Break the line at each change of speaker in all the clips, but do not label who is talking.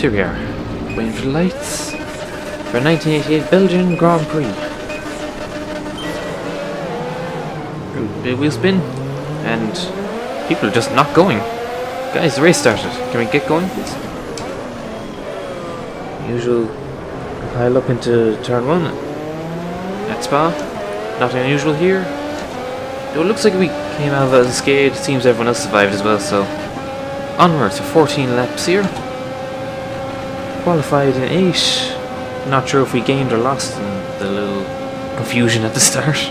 So here we are, waiting for the lights for 1988 Belgian Grand Prix. Big Wheelspin, and people are just not going. Guys, the race started. Can we get going, please? Usual pile up into turn 1 at Spa. Nothing unusual here. Though it looks like we came out of it unscathed. It seems everyone else survived as well, so onwards for 14 laps here. Qualified in 8. Not sure if we gained or lost in the little confusion at the start.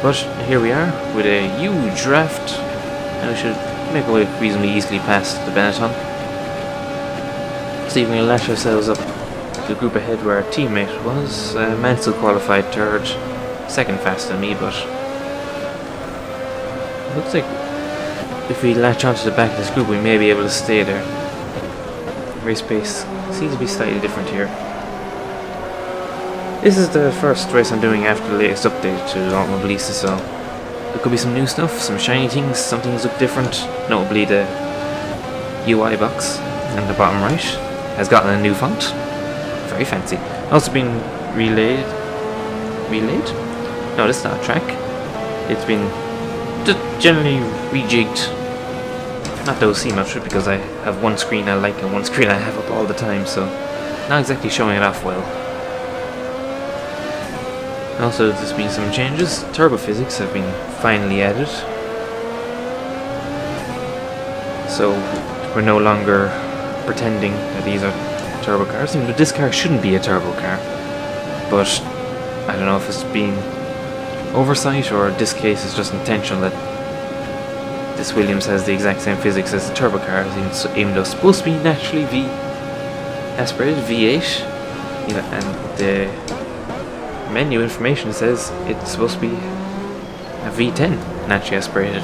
But here we are with a huge draft, and we should make our way reasonably easily past the Benetton. See if we can latch ourselves up to the group ahead where our teammate was. Mansell qualified 3rd, 2nd faster than me, but it looks like if we latch onto the back of this group we may be able to stay there. Race pace seems to be slightly different here. This is the first race I'm doing after the latest update to Automobilista, so there could be some new stuff, some shiny things, some things look different. Notably the UI box in the bottom right has gotten a new font. Very fancy. Also been relayed? No, this is not a track. It's been just generally rejigged. Not to see much because I have one screen I like and one screen I have up all the time, so not exactly showing it off well. Also, there's been some changes. Turbo physics have been finally added, so we're no longer pretending that these are turbo cars. Even though this car shouldn't be a turbo car, but I don't know if it's been oversight or in this case it's just intentional that this Williams has the exact same physics as the turbo car, even though it's supposed to be naturally aspirated V8, and the menu information says it's supposed to be a V10 naturally aspirated,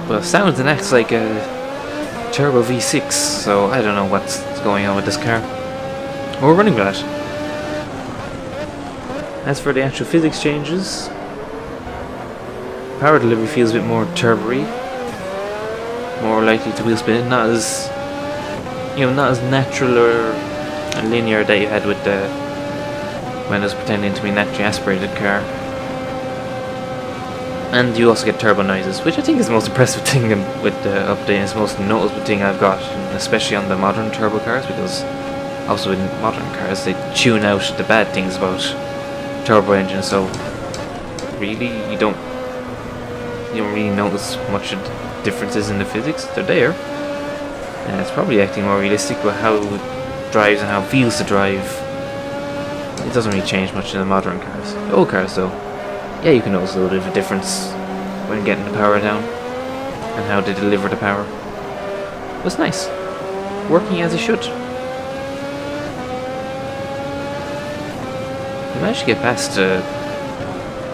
but it sounds and acts like a turbo V6, so I don't know what's going on with this car. But we're running with that. As for the actual physics changes, power delivery feels a bit more turbo-y, more likely to wheel spin, not as natural or linear that you had with the when it was pretending to be a naturally aspirated car. And you also get turbo noises, which I think is the most impressive thing with the update. It's the most noticeable thing I've got, especially on the modern turbo cars, because also in modern cars they tune out the bad things about turbo engines, so really you don't really notice much of the differences in the physics. They're there, and it's probably acting more realistic with how it drives and how it feels to drive. It doesn't really change much in the modern cars. The old cars though, yeah, you can notice a little bit of a difference when getting the power down and how they deliver the power. But it's nice, working as it should. We managed to get past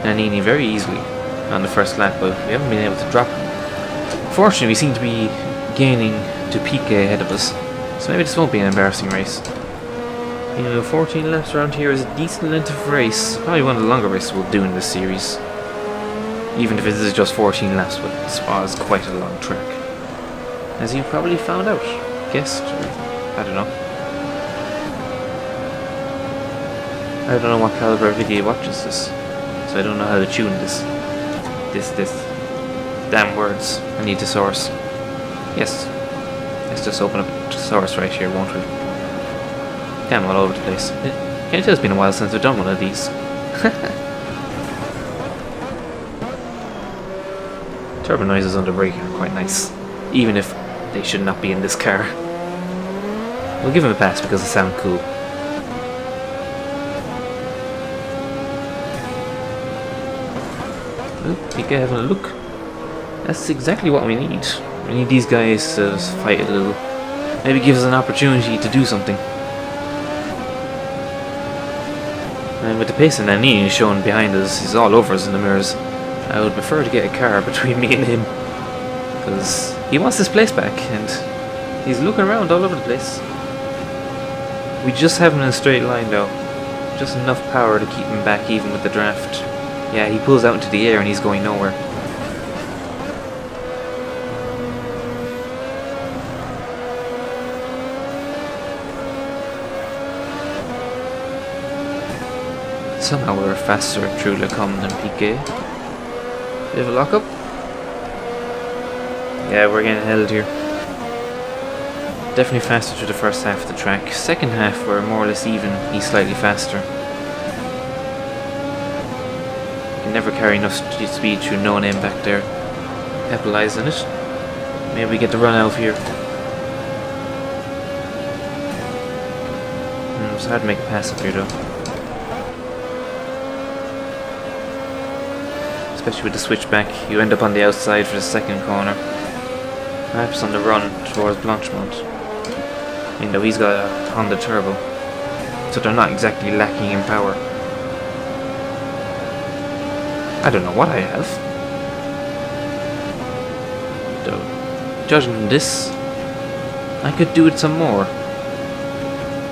Nannini very easily on the first lap, but we haven't been able to drop him. Fortunately, we seem to be gaining to Piquet ahead of us, so maybe this won't be an embarrassing race. 14 laps around here is a decent length of race. Probably one of the longer races we'll do in this series. Even if it is just 14 laps, but Spa is quite a long track. As you probably found out, guessed, or I don't know. I don't know what caliber of video watches this, so I don't know how to tune this. Damn words. I need to source. Yes. Let's just open up the source right here, won't we? Damn, all over the place. Can you tell it's been a while since I've done one of these? Turbo noises under brake are quite nice, even if they should not be in this car. We'll give them a pass because they sound cool. Piquet having a look. That's exactly what we need. We need these guys to fight a little. Maybe give us an opportunity to do something. And with the pace of Nannini shown behind us, he's all over us in the mirrors. I would prefer to get a car between me and him, because he wants his place back and he's looking around all over the place. We just have him in a straight line though, just enough power to keep him back even with the draft. Yeah, he pulls out into the air and he's going nowhere. somehow we're faster through Le Com than PK. Bit of a lock-up. Yeah, we're getting held here. Definitely faster through the first half of the track. Second half, we're more or less even. He's slightly faster. Can never carry enough speed through no name back there. Capitalise on it. Maybe we get the run out here. It's hard to make a pass up here though. Especially with the switchback, you end up on the outside for the second corner. Perhaps on the run towards Blanchemont. You know, he's got a Honda Turbo, so they're not exactly lacking in power. I don't know what I have. Though, judging from this, I could do it some more.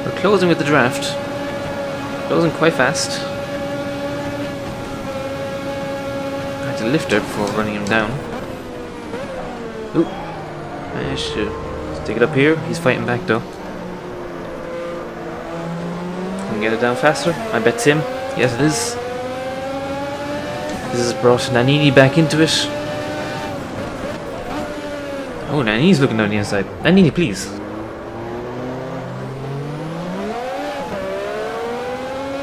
We're closing with the draft. Closing quite fast. I had to lift her before running him down. Ooh. I should stick it up here. He's fighting back though. Can we get it down faster? I bet it's him. Yes it is. This has brought Nannini back into it. Oh, Nannini's looking down the inside. Nannini, please.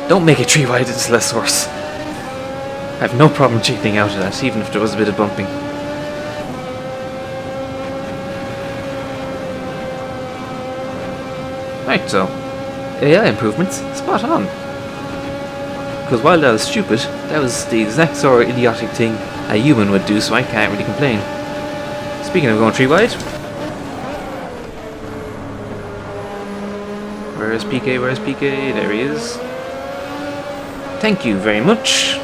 Don't make it 3 wide, it's less horse. I have no problem cheating out of that, even if there was a bit of bumping. Right, so AI improvements, spot on. Because while that was stupid, that was the exact sort of idiotic thing a human would do, so I can't really complain. Speaking of going 3 wide, where's PK? Where's PK? There he is. Thank you very much.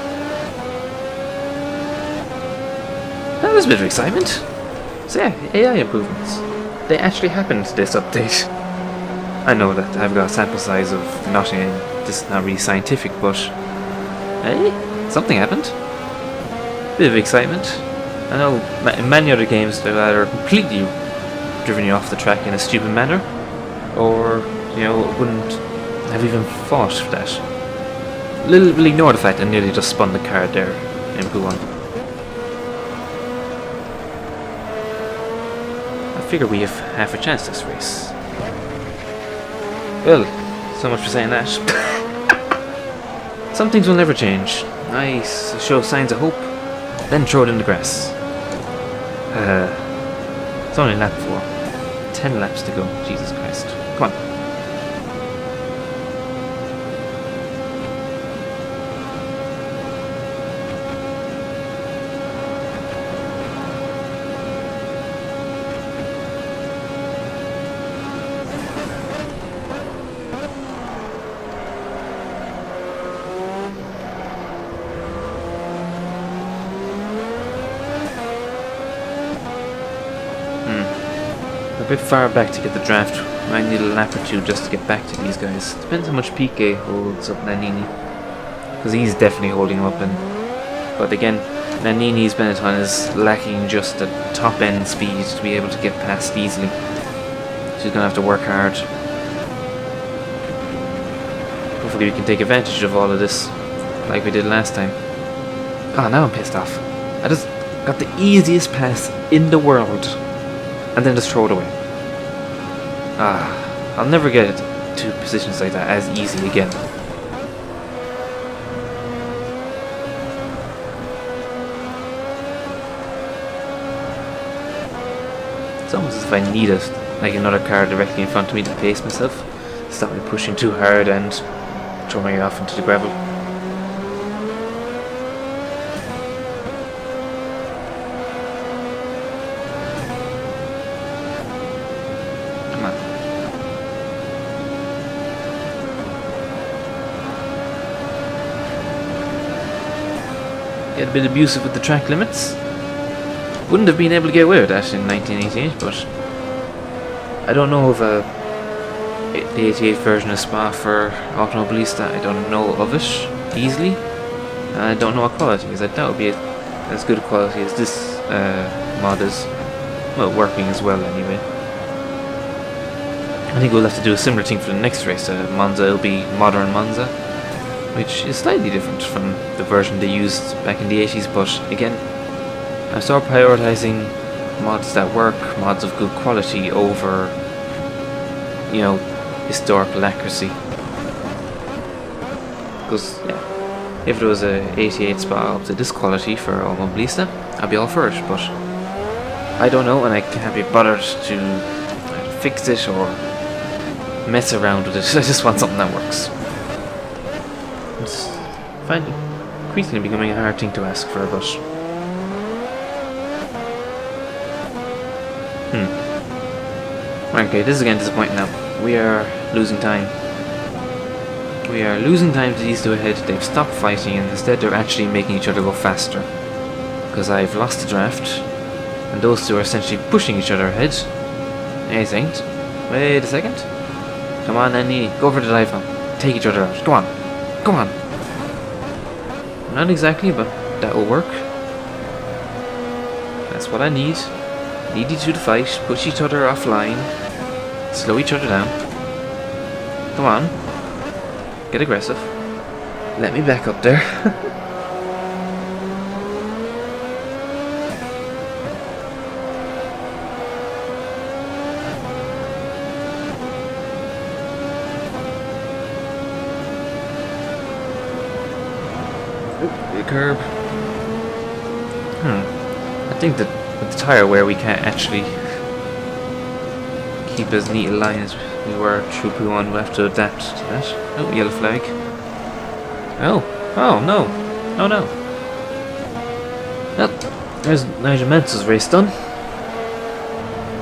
That was a bit of excitement. So yeah, AI improvements. They actually happened this update. I know that I've got a sample size of nothing, this is not really scientific, but hey, something happened. Bit of excitement. I know in many other games they've either completely driven you off the track in a stupid manner, or, you know, wouldn't have even thought of that. Little will ignore the fact I nearly just spun the car there in P1. I figure we have half a chance this race. Well, so much for saying that. Some things will never change. I show signs of hope, then throw it in the grass. It's only lap 4. 10 laps to go. Jesus Christ. Come on. A bit far back to get the draft. Might need a lap or 2 just to get back to these guys. Depends how much PK holds up Nannini, because he's definitely holding him up. But again, Nannini's Benetton is lacking just the top end speed to be able to get past easily. She's gonna have to work hard. Hopefully we can take advantage of all of this, like we did last time. Oh, now I'm pissed off. I just got the easiest pass in the world, and then just throw it away. I'll never get it to positions like that as easy again. It's almost as if I needed like another car directly in front of me to pace myself, stop me pushing too hard and throwing it off into the gravel. Get a bit abusive with the track limits. Wouldn't have been able to get away with that in 1988, but I don't know of the 88 version of Spa for Automobilista. I don't know of it easily. I don't know what quality is. I doubt it would be as good a quality as this mod is. Well, working as well anyway. I think we'll have to do a similar thing for the next race. Monza will be modern Monza. which is slightly different from the version they used back in the 80s, but again, I'm still prioritising mods that work, mods of good quality over, you know, historical accuracy. Because, yeah, if it was a 88 spot up to this quality for Automobilista, I'd be all for it, but I don't know, and I can't be bothered to fix it or mess around with it. I just want something that works. It's finally increasingly becoming a hard thing to ask for, but okay, this is again disappointing now. We are losing time. We are losing time to these two ahead. They've stopped fighting and instead they're actually making each other go faster. Because I've lost the draft and those two are essentially pushing each other ahead. Hey, Saint. Wait a second. Come on, Annie. Go for the dive now. Take each other out. Go on. Come on. Not exactly, but that will work. That's what I need. Need you two to fight, push each other offline, slow each other down. Come on. Get aggressive. Let me back up there. Big curb. I think that with the tyre wear we can't actually keep as neat a line as we were through P1. We'll have to adapt to that. Oh, yellow flag. Oh, no. Oh no. Well, there's Nigel Mansell's race done.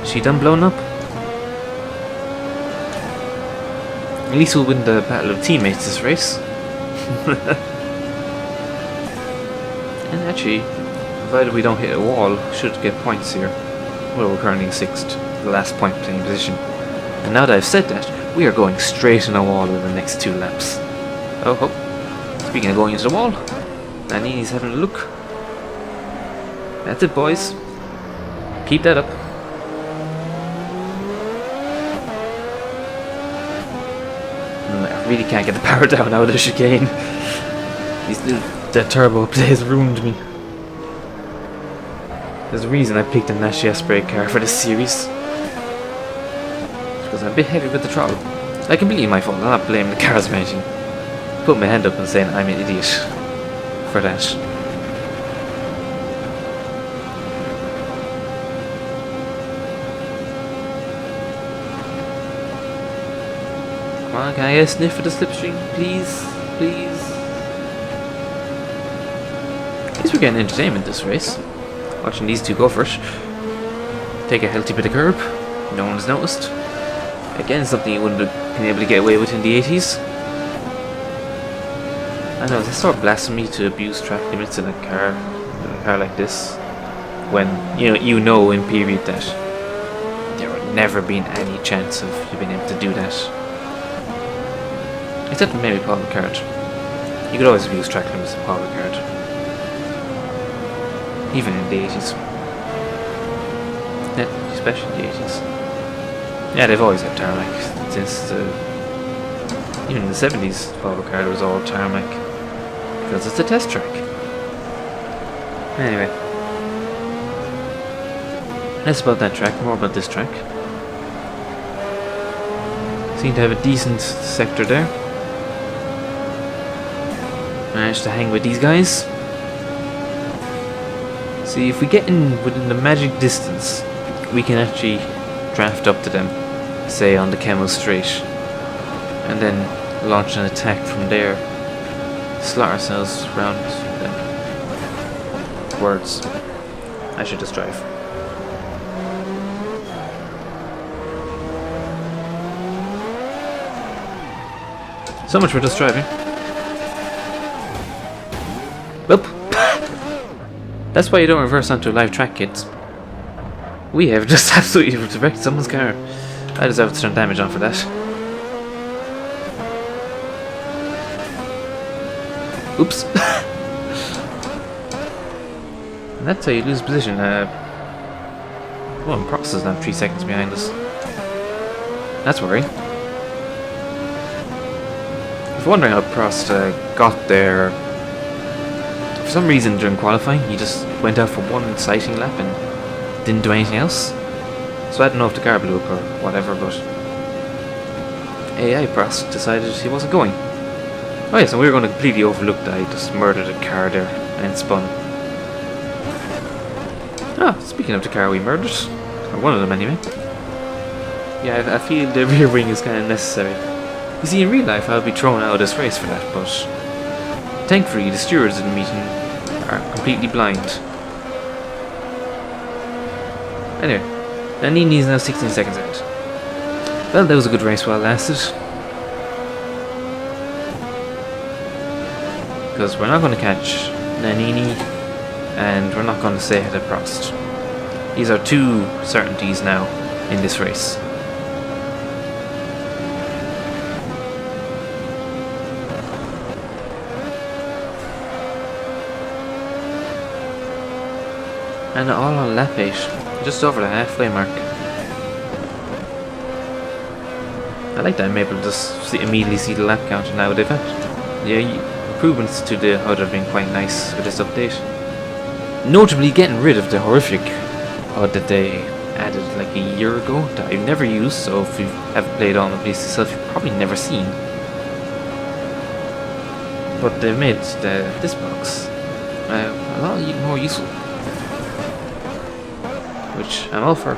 Is she done blown up? At least we'll win the battle of teammates this race. And actually, provided we don't hit a wall, should get points here. Well, we're currently 6th, the last point playing position. And now that I've said that, we are going straight in a wall in the next 2 laps. Oh, speaking of going into the wall, Danny's having a look. That's it, boys. Keep that up. I really can't get the power down out of the chicane. That turbo update has ruined me. There's a reason I picked a Nash S-brake car for this series. It's because I'm a bit heavy with the throttle. I completely my fault, I'm not blaming the cars or anything. Put my hand up and saying I'm an idiot for that. Come on, can I get a sniff of the slipstream? Please, please. At least we're getting entertainment this race. Watching these two go for it. Take a healthy bit of curb. No one's noticed. Again, something you wouldn't have been able to get away with in the 80s. I know, it's sort of blasphemy to abuse track limits in a car like this. When, you know in period that there would never been any chance of you being able to do that. Except maybe Paul Ricard. You could always abuse track limits in Paul Ricard. Even in the 80s. Yeah, especially in the 80s. Yeah, they've always had tarmac since even in the 70s. Paul Ricard was all tarmac because it's a test track. Anyway, less about that track, more about this track. Seem to have a decent sector there. Managed to hang with these guys. See, if we get in within the magic distance, we can actually draft up to them, say on the Camel Straight, and then launch an attack from there. Slot ourselves round them. Words. I should just drive. So much for just driving. Whoop! That's why you don't reverse onto a live track, kids. We have just absolutely wrecked someone's car. I deserve to turn damage on for that. Oops. And that's how you lose position. Well, Prox is now 3 seconds behind us. That's worrying. you're wondering how Prost got there, for some reason during qualifying he just went out for one exciting lap and didn't do anything else. So I don't know if the car blew up or whatever, but AI Prost decided he wasn't going. Oh yes, and we were going to completely overlook that I just murdered a car there and spun. Ah, speaking of the car we murdered, or one of them anyway. Yeah, I feel the rear wing is kind of necessary. You see, in real life I'll be thrown out of this race for that, but thankfully the stewards in the meeting are completely blind. Anyway, Nannini is now 16 seconds out. Well, that was a good race while it lasted. Because we're not going to catch Nannini, and we're not going to stay ahead of Prost. These are two certainties now in this race. And all on lap 8, just over the halfway mark. I like that I'm able to just immediately see the lap counter now they've had. Yeah, improvements to the HUD have been quite nice with this update. Notably getting rid of the horrific HUD that they added like a year ago that I've never used, so if you haven't played Automobilista yourself you've probably never seen. But they've made this box a lot more useful. Which I'm all for.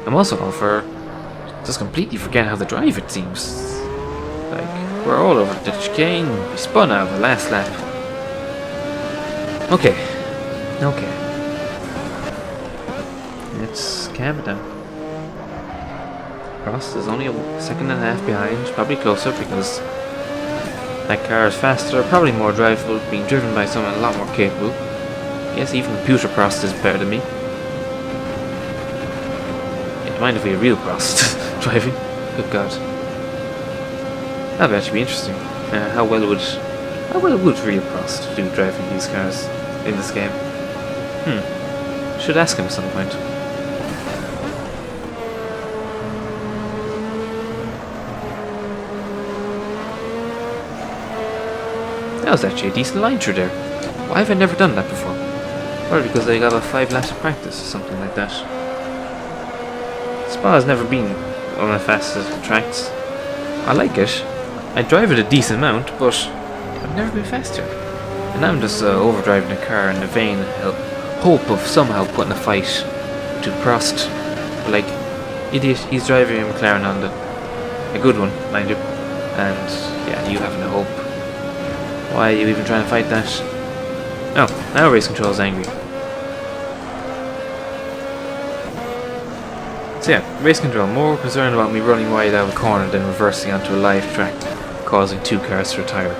I'm also all for just completely forget how to drive, it seems. Like, we're all over the chicane, we spun out of the last lap. Okay. Let's calm it down. Prost is only a second and a half behind, probably closer because that car is faster, probably more drivable, being driven by someone a lot more capable. Yes, even computer Prost is better than me. Yeah, mind if we had real Prost driving? Good God. That would actually be interesting. How well would real Prost do driving these cars in this game? Should ask him at some point. That was actually a decent line through there. Why have I never done that before? Probably because I got a 5 laps of practice or something like that. Spa has never been one of my fastest tracks. I like it. I drive it a decent amount, but I've never been faster. And now I'm just overdriving the car in the vain hope of somehow putting a fight to Prost. But like, idiot, he's driving a McLaren on a good one, mind you. And yeah, you having a hope. Why are you even trying to fight that? Oh, now race control is angry. So yeah, race control more concerned about me running wide out of a corner than reversing onto a live track, causing 2 cars to retire.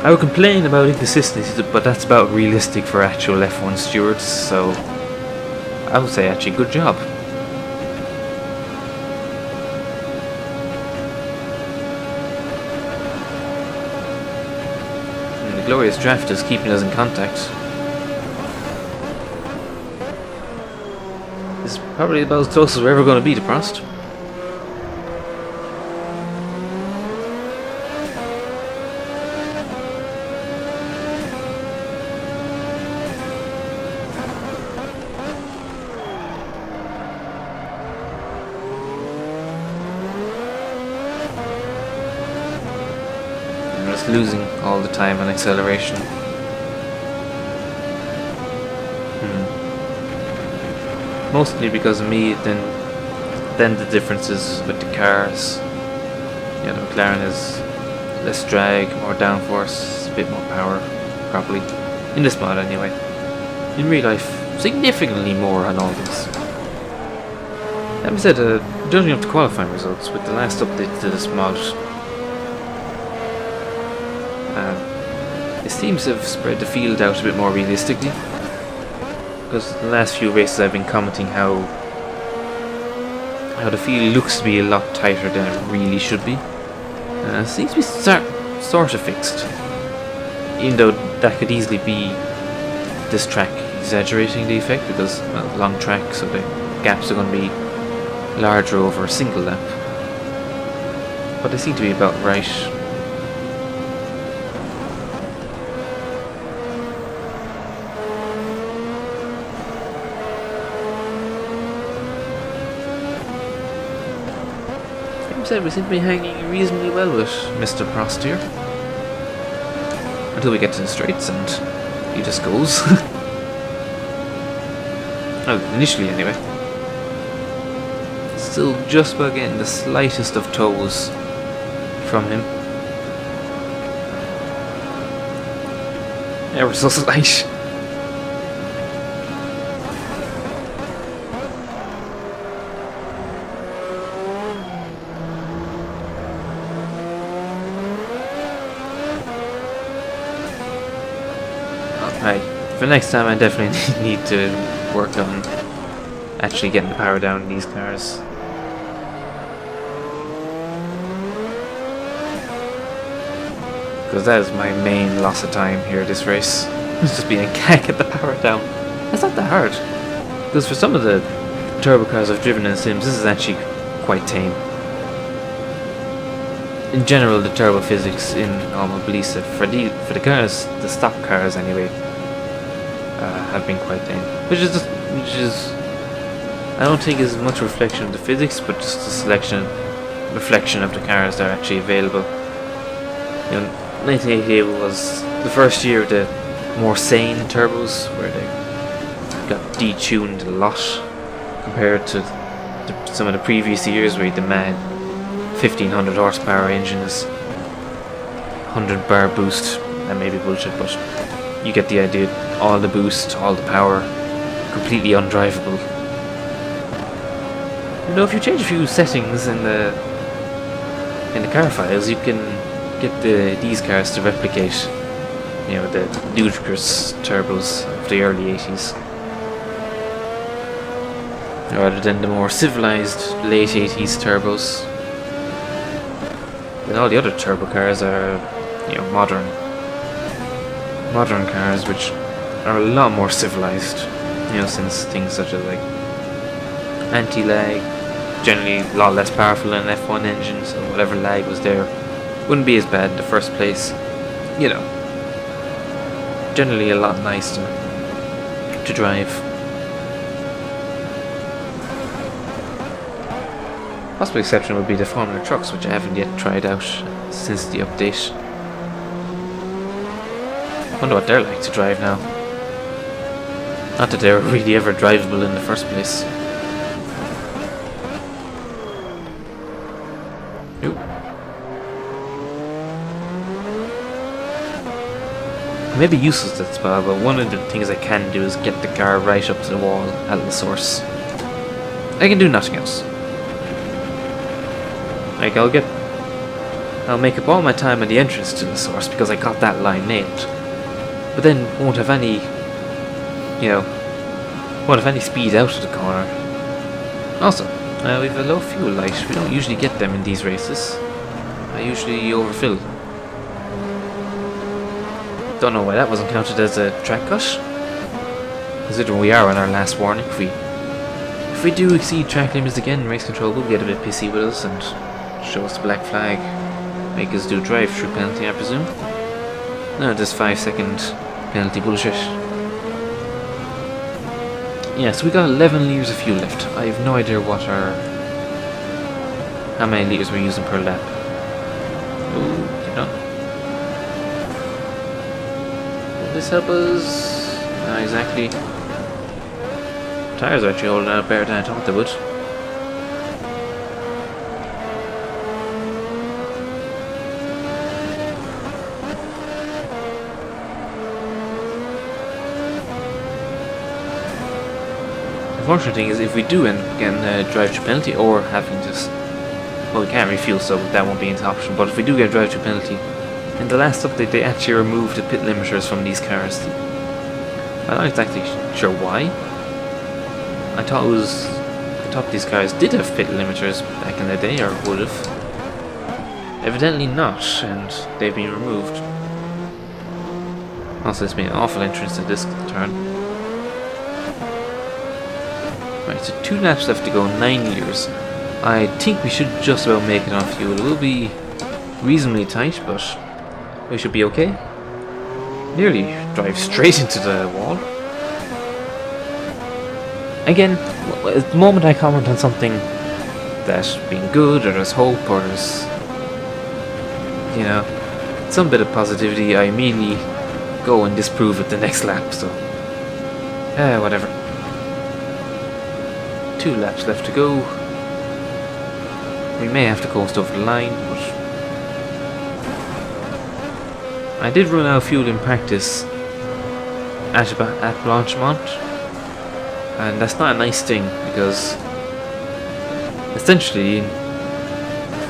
I would complain about inconsistency, but that's about realistic for actual F1 stewards, so I would say actually good job. And the glorious draft is keeping us in contact. This is probably about as close as we're ever going to be to Prost. I'm just losing all the time on acceleration. Mostly because of me, then the differences with the cars. Yeah, the McLaren is less drag, more downforce, a bit more power, probably. In this mod anyway. In real life, significantly more on all these. That being said, judging up the qualifying results with the last update to this mod, it seems to have spread the field out a bit more realistically. Because the last few races I've been commenting how the field looks to be a lot tighter than it really should be. It seems to be sort of fixed. Even though that could easily be this track exaggerating the effect because, well, long track, so the gaps are going to be larger over a single lap. But they seem to be about right. Like I said, we seem to be hanging reasonably well with Mr. Prost here. Until we get to the straights and he just goes. Well, initially anyway. Still just about getting the slightest of toes from him. Ever so slight. Right, for next time I definitely need to work on actually getting the power down in these cars. Because that is my main loss of time here this race. It's just being a can't get the power down. That's not that hard. Because for some of the turbo cars I've driven in Sims, this is actually quite tame. In general, the turbo physics in Automobilista, for the cars, the stock cars anyway, have been quite tame. Which is I don't think is much reflection of the physics, but just a reflection of the cars that are actually available. You know, 1988 was the first year of the more sane turbos, where they got detuned a lot compared to some of the previous years where you had the mad 1500 horsepower engines, 100 bar boost. That may be bullshit, but you get the idea. All the boost, all the power, completely undrivable. You know, if you change a few settings in the car files, you can get these cars to replicate, you know, the ludicrous turbos of the early 80s, rather than the more civilized late 80s turbos. And all the other turbo cars are, you know, modern cars, which are a lot more civilized, you know, since things such as like anti-lag, generally a lot less powerful than an F1 engine, so whatever lag was there wouldn't be as bad in the first place, you know. Generally a lot nicer to drive. Possible exception would be the Formula trucks, which I haven't yet tried out since the update. Wonder what they're like to drive now. Not that they were really ever drivable in the first place. Nope. I may be useless at this spot, but one of the things I can do is get the car right up to the wall at the source. I can do nothing else. Like, I'll make up all my time at the entrance to the source because I got that line nailed. But then won't have any, you know, won't have any speed out of the corner. Also, we have a low fuel light. We don't usually get them in these races. I usually overfill. Don't know why that wasn't counted as a track cut, considering we are on our last warning. If we do exceed track limits again, race control will get a bit pissy with us and show us the black flag, make us do drive-through penalty, I presume. No, this 5-second penalty bullshit. Yeah, so we got 11 litres of fuel left. I have no idea how many litres we're using per lap. Ooh, you know. Will this help us? Not exactly. Tires are actually holding out better than I thought they would. The unfortunate thing is, if we do end up getting a drive-through penalty or having just, well, we can't refuel, so that won't be an option. But if we do get a drive-through penalty, in the last update they actually removed the pit limiters from these cars. I'm not exactly sure why. I thought these cars did have pit limiters back in the day, or would have. Evidently not, and they've been removed. Also, it's been an awful entrance to this turn. Right, so 2 laps left to go, 9 years. I think we should just about make it on fuel. It will be reasonably tight, but we should be okay. Nearly drive straight into the wall. Again, at the moment I comment on something that's been good, or there's hope, or there's, you know, some bit of positivity, I immediately go and disprove it the next lap, so whatever. 2 laps left to go. We may have to coast over the line, but I did run out of fuel in practice at Blanchemont, and that's not a nice thing, because essentially,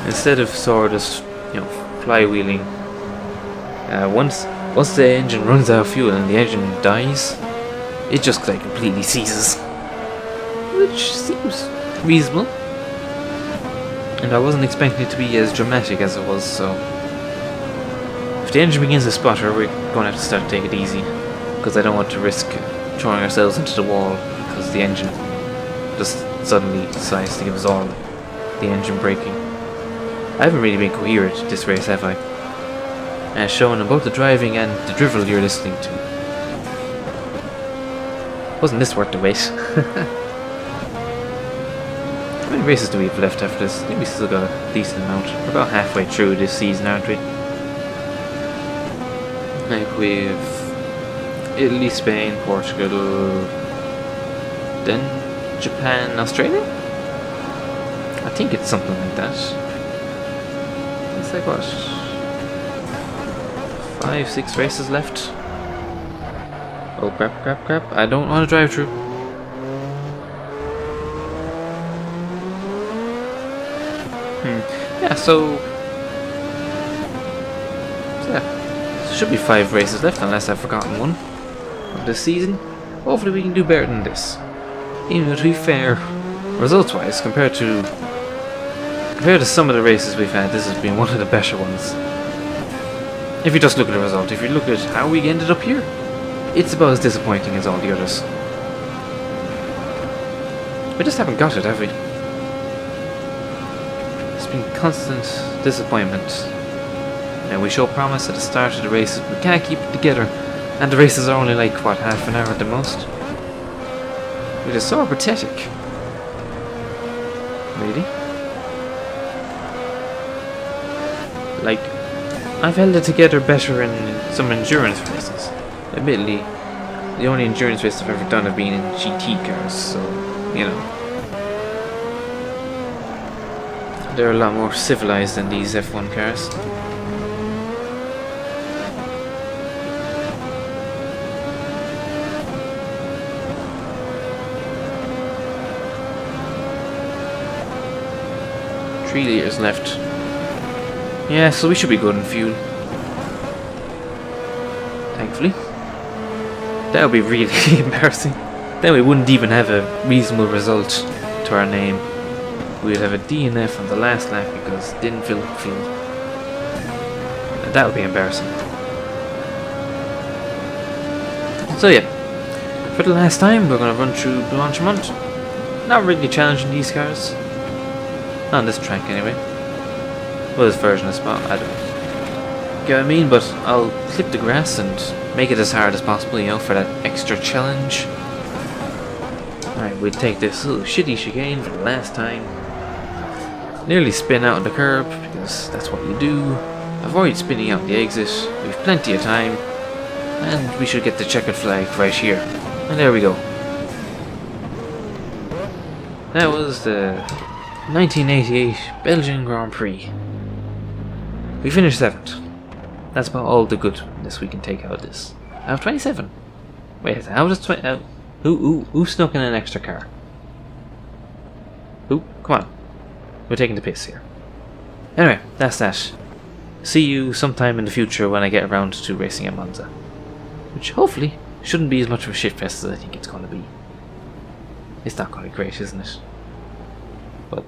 instead of sort of, you know, flywheeling, once the engine runs out of fuel and the engine dies, it just like completely ceases, which seems reasonable. And I wasn't expecting it to be as dramatic as it was, so if the engine begins to sputter, we're going to have to start to take it easy, because I don't want to risk throwing ourselves into the wall because the engine just suddenly decides to give us all the engine braking. I haven't really been coherent this race, have I? As shown in both the driving and the drivel you're listening to. Wasn't this worth the wait? How many races do we have left after this? I think we still got a decent amount. We're about halfway through this season, aren't we? Like we've Italy, Spain, Portugal, then Japan, Australia? I think it's something like that. It's like what? 5, 6 races left. Oh crap. I don't want to drive through. Yeah, so yeah, should be 5 races left unless I've forgotten one of this season. Hopefully we can do better than this. Even though, to be fair, results wise, compared to some of the races we've had, this has been one of the better ones. If you just look at the result, if you look at how we ended up here, it's about as disappointing as all the others. We just haven't got it, have we? It's been constant disappointment. And we show promise at the start of the races, but we can't keep it together. And the races are only like, what, half an hour at the most? Which is so pathetic. Really? Like, I've held it together better in some endurance races. Admittedly, the only endurance races I've ever done have been in GT cars, so, you know. They're a lot more civilized than these F1 cars. Three liters left. Yeah, so we should be good in fuel. Thankfully. That would be really embarrassing. Then we wouldn't even have a reasonable result to our name. We'd have a DNF on the last lap because it didn't fill up fuel. That would be embarrassing. So yeah, for the last time we're going to run through Blanchemont. Not really challenging these cars. Not on this track anyway. Well, this version of Spot, I don't know. Get what I mean? But I'll clip the grass and make it as hard as possible, you know, for that extra challenge. Alright, we'll take this little shitty chicane for the last time. Nearly spin out of the curb, because that's what you do. Avoid spinning out the exit. We've plenty of time. And we should get the checkered flag right here. And there we go. That was the 1988 Belgian Grand Prix. We finished 7th. That's about all the goodness we can take out of this. Out of 27. Wait, how does 20... who snuck in an extra car? Who? Come on. We're taking the piss here. Anyway, that's that. See you sometime in the future when I get around to racing at Monza. Which hopefully shouldn't be as much of a shitfest as I think it's going to be. It's not going to be great, isn't it? Well...